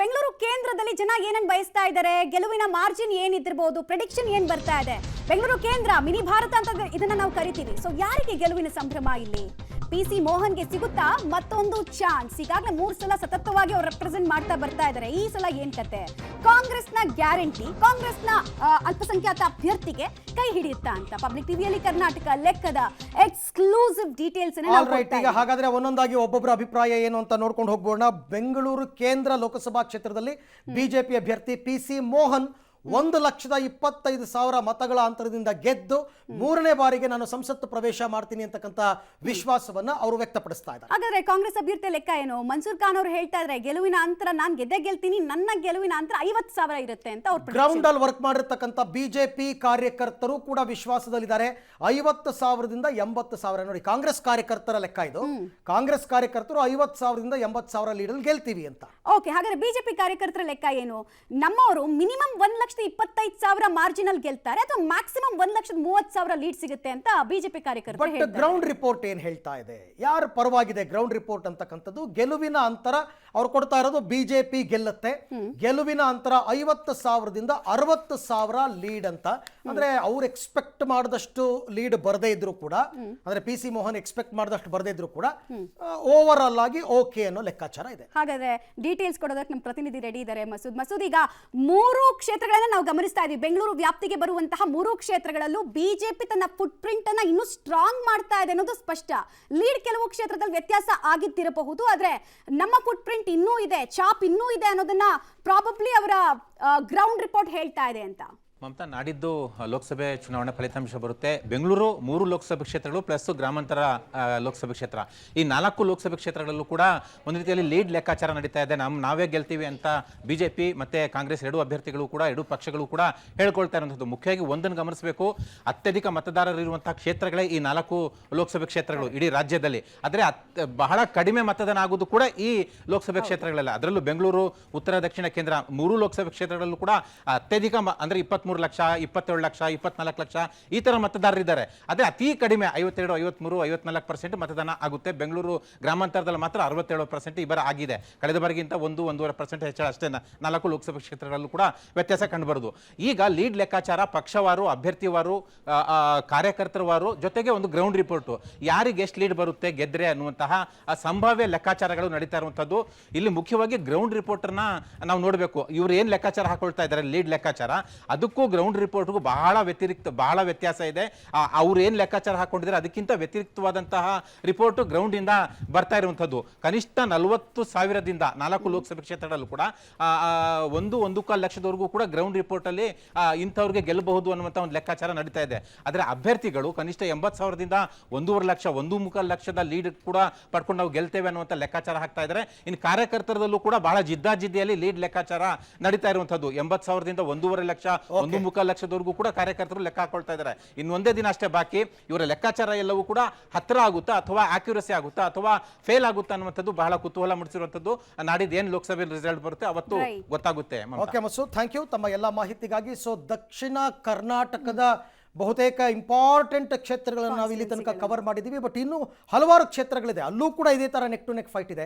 ಬೆಂಗಳೂರು ಕೇಂದ್ರದಲ್ಲಿ ಜನ ಏನನ್ನ ಬಯಸ್ತಾ ಇದ್ದಾರೆ, ಗೆಲುವಿನ ಮಾರ್ಜಿನ್ ಏನಿದ್ದಿರಬಹುದು, ಪ್ರೆಡಿಕ್ಷನ್ ಏನ್ ಬರ್ತಾ ಇದೆ? ಬೆಂಗಳೂರು ಕೇಂದ್ರ ಮಿನಿ ಭಾರತ ಅಂತ ಇದನ್ನ ನಾವು ಕರಿತೀವಿ. ಸೊ ಯಾರಿಗೆ ಗೆಲುವಿನ ಸಂಭ್ರಮ ಇಲ್ಲಿ? PC ಮೋಹನ್ಗೆ ಸಿಗುತ್ತಾ ಮತ್ತೊಂದು ಚಾನ್ಸ್? ಈಗಾಗಲೇ 3 ಸಲ ಸತತವಾಗಿ ಅವರು ರೆಪ್ರೆಸೆಂಟ್ ಮಾಡ್ತಾ ಬರ್ತಾ ಇದ್ದಾರೆ. ಈ ಸಲ ಏನ್ ಕತೆ? ಕಾಂಗ್ರೆಸ್ನ ಗ್ಯಾರಂಟಿ, ಕಾಂಗ್ರೆಸ್ನ ಅಲ್ಪಸಂಖ್ಯಾತ ಅಭ್ಯರ್ಥಿಗೆ ಕೈ ಹಿಡಿಯುತ್ತಾ ಅಂತ ಪಬ್ಲಿಕ್ ಟಿವಿಯಲ್ಲಿ ಕರ್ನಾಟಕ ಲೆಕ್ಕದ ಎಕ್ಸ್ಕ್ಲೂಸಿವ್ ಡೀಟೇಲ್ಸ್ ಈಗ ಹಾಗಾದ್ರೆ ಒಂದೊಂದಾಗಿ ಒಬ್ಬೊಬ್ಬರ ಅಭಿಪ್ರಾಯ ಏನು ಅಂತ ನೋಡ್ಕೊಂಡು ಹೋಗ್ಬೋಣ. ಬೆಂಗಳೂರು ಕೇಂದ್ರ ಲೋಕಸಭಾ ಕ್ಷೇತ್ರದಲ್ಲಿ ಬಿಜೆಪಿ ಅಭ್ಯರ್ಥಿ PC ಮೋಹನ್ 1,25,000 ಮತಗಳ ಅಂತರದಿಂದ ಗೆದ್ದು 3ನೇ ಬಾರಿಗೆ ನಾನು ಸಂಸತ್ತು ಪ್ರವೇಶ ಮಾಡ್ತೀನಿ ಅಂತಕ್ಕಂಥ ವಿಶ್ವಾಸವನ್ನ ಅವರು ವ್ಯಕ್ತಪಡಿಸ್ತಾ ಇದ್ದಾರೆ. ಹಾಗಾದ್ರೆ ಕಾಂಗ್ರೆಸ್ ಅಭ್ಯರ್ಥಿ ಲೆಕ್ಕ ಏನು? ಮನ್ಸೂರ್ ಖಾನ್ ಅವರು ಹೇಳ್ತಾ ಇದ್ದಾರೆ ಗೆಲುವಿನ ಅಂತರ ನಾನು ಗೆದ್ದೇ ಗೆಲ್ತೀನಿ, ನನ್ನ ಗೆಲುವಿನ ಅಂತರ 50,000 ಇರುತ್ತೆ ಅಂತ ಅವ್ರು ಗ್ರೌಂಡ್ ಅಲ್ಲಿ ವರ್ಕ್ ಮಾಡಿರ್ತಕ್ಕಂಥ ಬಿಜೆಪಿ ಕಾರ್ಯಕರ್ತರು ಕೂಡ ವಿಶ್ವಾಸದಲ್ಲಿದ್ದಾರೆ. 50,000ದಿಂದ 80,000 ನೋಡಿ, ಕಾಂಗ್ರೆಸ್ ಕಾರ್ಯಕರ್ತರ ಲೆಕ್ಕ ಇದು. ಕಾಂಗ್ರೆಸ್ ಕಾರ್ಯಕರ್ತರು 50,000ದಿಂದ 80,000 ಲೀಡಲ್ಲಿ ಗೆಲ್ತೀವಿ ಅಂತ. ಓಕೆ, ಹಾಗಾದ್ರೆ ಬಿಜೆಪಿ ಕಾರ್ಯಕರ್ತರ ಲೆಕ್ಕ ಏನು? ನಮ್ಮವರು ಮಿನಿಮಮ್ 1,25,000 ಮಾರ್ಜಿನಲ್ ಗೆಲ್ತಾರೆ ಅಥವಾ ಮ್ಯಾಕ್ಸಿಮಮ್ 1,30,000 ಲೀಡ್ ಸಿಗುತ್ತೆ ಅಂತ ಬಿಜೆಪಿ ಕಾರ್ಯಕರ್ತರು ಹೇಳ್ತಾರೆ. ಬಟ್ ಗ್ರೌಂಡ್ ರಿಪೋರ್ಟ್ ಏನ್ ಹೇಳ್ತಾ ಇದೆ, ಯಾರು ಪರವಾಗಿದೆ ಗ್ರೌಂಡ್ ರಿಪೋರ್ಟ್ ಅಂತಕ್ಕಂಥದ್ದು? ಗೆಲುವಿನ ಅಂತರ ಅವ್ರು ಕೊಡ್ತಾ ಇರೋದು ಬಿಜೆಪಿ ಗೆಲ್ಲುತ್ತೆ, ಗೆಲುವಿನ ಅಂತರ 50,000ದಿಂದ 60,000 ಲೀಡ್ ಅಂತ. ಅಂದ್ರೆ ಅವ್ರು ಎಕ್ಸ್ಪೆಕ್ಟ್ ಮಾಡಿದಷ್ಟು ಲೀಡ್ ಬರದೇ ಇದ್ರು ಕೂಡ, ಅಂದ್ರೆ PC ಮೋಹನ್ ಎಕ್ಸ್ಪೆಕ್ಟ್ ಮಾಡಿದಷ್ಟು ಬರದೇ ಇದ್ರು ಕೂಡ ಓವರ್ ಆಲ್ ಆಗಿ ಓಕೆ ಅನ್ನೋ ಲೆಕ್ಕಾಚಾರ ಇದೆ. ಹಾಗಾದ್ರೆ ಡೀಟೇಲ್ಸ್ ಕೊಡೋದಕ್ಕೆ ನಮ್ಮ ಪ್ರತಿನಿಧಿ ರೆಡಿ ಇದ್ದಾರೆ ಮಸೂದ್. ಈಗ 3 ಕ್ಷೇತ್ರಗಳನ್ನ ನಾವು ಗಮನಿಸ್ತಾ ಇದೀವಿ. ಬೆಂಗಳೂರು ವ್ಯಾಪ್ತಿಗೆ ಬರುವಂತಹ 3 ಕ್ಷೇತ್ರಗಳಲ್ಲೂ ಬಿಜೆಪಿ ತನ್ನ ಫುಟ್ ಪ್ರಿಂಟ್ ಅನ್ನ ಇನ್ನೂ ಸ್ಟ್ರಾಂಗ್ ಮಾಡ್ತಾ ಇದೆ ಅನ್ನೋದು ಸ್ಪಷ್ಟ. ಲೀಡ್ ಕೆಲವು ಕ್ಷೇತ್ರದಲ್ಲಿ ವ್ಯತ್ಯಾಸ ಆಗಿದ್ದಿರಬಹುದು, ಆದ್ರೆ ನಮ್ಮ ಫುಟ್ ಪ್ರಿಂಟ್ ಇನ್ನೂ ಇದೆ, ಚಾಪ್ ಇನ್ನೂ ಇದೆ ಅನ್ನೋದನ್ನ ಪ್ರಾಬಬ್ಲಿ ಅವರ ಗ್ರೌಂಡ್ ರಿಪೋರ್ಟ್ ಹೇಳ್ತಾ ಇದೆ ಅಂತ. ಮಮತಾ, ನಾಡಿದ್ದು ಲೋಕಸಭೆ ಚುನಾವಣೆ ಫಲಿತಾಂಶ ಬರುತ್ತೆ. ಬೆಂಗಳೂರು 3 ಲೋಕಸಭೆ ಕ್ಷೇತ್ರಗಳು ಪ್ಲಸ್ ಗ್ರಾಮಾಂತರ ಲೋಕಸಭೆ ಕ್ಷೇತ್ರ, ಈ 4 ಲೋಕಸಭೆ ಕ್ಷೇತ್ರಗಳಲ್ಲೂ ಕೂಡ ಒಂದು ರೀತಿಯಲ್ಲಿ ಲೀಡ್ ಲೆಕ್ಕಾಚಾರ ನಡೀತಾ ಇದೆ. ನಾವೇ ಗೆಲ್ತೀವಿ ಅಂತ ಬಿಜೆಪಿ ಮತ್ತೆ ಕಾಂಗ್ರೆಸ್ ಎರಡೂ ಅಭ್ಯರ್ಥಿಗಳು ಕೂಡ, ಎರಡೂ ಪಕ್ಷಗಳು ಕೂಡ ಹೇಳ್ಕೊಳ್ತಾ ಇರುವಂಥದ್ದು. ಮುಖ್ಯವಾಗಿ ಒಂದನ್ನು ಗಮನಿಸಬೇಕು, ಅತ್ಯಧಿಕ ಮತದಾರರು ಇರುವಂತಹ ಕ್ಷೇತ್ರಗಳೇ ಈ 4 ಲೋಕಸಭೆ ಕ್ಷೇತ್ರಗಳು ಇಡೀ ರಾಜ್ಯದಲ್ಲಿ. ಆದರೆ ಬಹಳ ಕಡಿಮೆ ಮತದಾನ ಆಗೋದು ಕೂಡ ಈ ಲೋಕಸಭೆ ಕ್ಷೇತ್ರಗಳೆಲ್ಲ. ಅದರಲ್ಲೂ ಬೆಂಗಳೂರು, ಉತ್ತರ ದಕ್ಷಿಣ ಕೇಂದ್ರ 3 ಲೋಕಸಭೆ ಕ್ಷೇತ್ರಗಳಲ್ಲೂ ಕೂಡ ಅತ್ಯಧಿಕ ಅಂದ್ರೆ 23 ಲಕ್ಷ, 27 ಲಕ್ಷ, 24 ಲಕ್ಷ ಈ ತರ ಮತದಾರರಿದ್ದಾರೆ. ಅದೇ ಅತಿ ಕಡಿಮೆ 52, 53, 54% ಮತದಾನ ಆಗುತ್ತೆ. ಬೆಂಗಳೂರು ಗ್ರಾಮಾಂತರದಲ್ಲಿ ಮಾತ್ರ 67% ಈ ಬಾರಿ ಆಗಿದೆ. ಕಳೆದ ಬಾರಿಗಿಂತ 1-1.5% ಹೆಚ್ಚಳ ಅಷ್ಟೇ 4 ಲೋಕಸಭಾ ಕ್ಷೇತ್ರಗಳಲ್ಲೂ ಕೂಡ ವ್ಯತ್ಯಾಸ ಕಂಡುಬರುವುದು. ಈಗ ಲೀಡ್ ಲೆಕ್ಕಾಚಾರ ಪಕ್ಷವಾರು, ಅಭ್ಯರ್ಥಿವಾರು, ಕಾರ್ಯಕರ್ತರವಾರು, ಜೊತೆಗೆ ಒಂದು ಗ್ರೌಂಡ್ ರಿಪೋರ್ಟ್, ಯಾರಿಗೆ ಎಷ್ಟು ಲೀಡ್ ಬರುತ್ತೆ ಗೆದ್ರೆ ಅನ್ನುವಂತಹ ಸಂಭಾವ್ಯ ಲೆಕ್ಕಾಚಾರಗಳು ನಡೀತಾ ಇರುವಂತದ್ದು. ಇಲ್ಲಿ ಮುಖ್ಯವಾಗಿ ಗ್ರೌಂಡ್ ರಿಪೋರ್ಟರ್ನ ನಾವು ನೋಡಬೇಕು. ಇವ್ರು ಏನ್ ಲೆಕ್ಕಾಚಾರ ಹಾಕೊಳ್ತಾ ಇದ್ದಾರೆ ಲೀಡ್ ಲೆಕ್ಕಾಚಾರ, ಅದಕ್ಕೂ ಗ್ರೌಂಡ್ ರಿಪೋರ್ಟ್ಗೂ ಬಹಳ ವ್ಯತ್ಯಾಸ ಇದೆ. ಅವ್ರು ಏನ್ ಲೆಕ್ಕಾಚಾರ ಹಾಕೊಂಡಿದ್ದಾರೆ ಅದಕ್ಕಿಂತ ವ್ಯತಿರಿಕ್ತವಾದಂತಹ ರಿಪೋರ್ಟ್ ಗ್ರೌಂಡ್ ಇಂದ ಬರ್ತಾ ಇರುವಂತದ್ದು. ಕನಿಷ್ಠ 40,000ದಿಂದ 4 ಲೋಕಸಭೆ ಕ್ಷೇತ್ರಗಳಲ್ಲೂ ಕೂಡ 1.25 ಲಕ್ಷದವರೆಗೂ ಕೂಡ ಗ್ರೌಂಡ್ ರಿಪೋರ್ಟ್ ಅಲ್ಲಿ ಇಂಥವ್ರಿಗೆ ಗೆಲ್ಲಬಹುದು ಅನ್ನುವಂತ ಒಂದು ಲೆಕ್ಕಾಚಾರ ನಡೀತಾ ಇದೆ. ಆದ್ರೆ ಅಭ್ಯರ್ಥಿಗಳು ಕನಿಷ್ಠ 80,000ದಿಂದ 1.5 ಲಕ್ಷ, 1.25 ಲಕ್ಷದ ಲೀಡ್ ಕೂಡ ಪಡ್ಕೊಂಡು ನಾವು ಗೆಲ್ತೇವೆ ಅನ್ನುವಂತ ಲೆಕ್ಕಾಚಾರ ಹಾಕ್ತಾ ಇದ್ದಾರೆ. ಇನ್ನು ಕಾರ್ಯಕರ್ತರದಲ್ಲೂ ಕೂಡ ಬಹಳ ಜಿದ್ದಾಜಿದ್ದಿಯಲ್ಲಿ ಲೀಡ್ ಲೆಕ್ಕಾಚಾರ ನಡೀತಾ ಇರುವಂತದ್ದು. 80,000ದಿಂದ 1.5 ಲಕ್ಷ, 1.25 ಲಕ್ಷದವರೆಗೂ ಕೂಡ ಕಾರ್ಯಕರ್ತರು ಲೆಕ್ಕ ಹಾಕೊಳ್ತಾ ಇದ್ದಾರೆ. ಇನ್ನೊಂದೇ ದಿನ ಅಷ್ಟೇ ಬಾಕಿ. ಇವರ ಲೆಕ್ಕಾಚಾರ ಎಲ್ಲವೂ ಕೂಡ ಹತ್ತಿರ ಆಗುತ್ತಾ ಅಥವಾ ಆಕ್ಯುರಸಿ ಆಗುತ್ತಾ ಅಥವಾ ಫೇಲ್ ಆಗುತ್ತಾ ಅನ್ನುವಂಥದ್ದು ಬಹಳ ಕುತೂಹಲ ಮೂಡಿಸಿರುವಂಥದ್ದು. ನಾಡಿದ್ದು ಏನ್ ಲೋಕಸಭೆ ರಿಸಲ್ಟ್ ಬರುತ್ತೆ ಅವತ್ತು ಗೊತ್ತಾಗುತ್ತೆ. ಓಕೆ ಮಸೂದ್, ಥ್ಯಾಂಕ್ ಯು ತಮ್ಮ ಎಲ್ಲ ಮಾಹಿತಿಗಾಗಿ. ಸೊ ದಕ್ಷಿಣ ಕರ್ನಾಟಕದ ಬಹುತೇಕ ಇಂಪಾರ್ಟೆಂಟ್ ಕ್ಷೇತ್ರಗಳನ್ನು ನಾವು ಇಲ್ಲಿ ತನಕ ಕವರ್ ಮಾಡಿದ್ದೀವಿ. ಬಟ್ ಇನ್ನೂ ಹಲವಾರು ಕ್ಷೇತ್ರಗಳಿದೆ, ಅಲ್ಲೂ ಕೂಡ ಇದೇ ತರ ನೆಕ್ ಟು ನೆಕ್ ಫೈಟ್ ಇದೆ.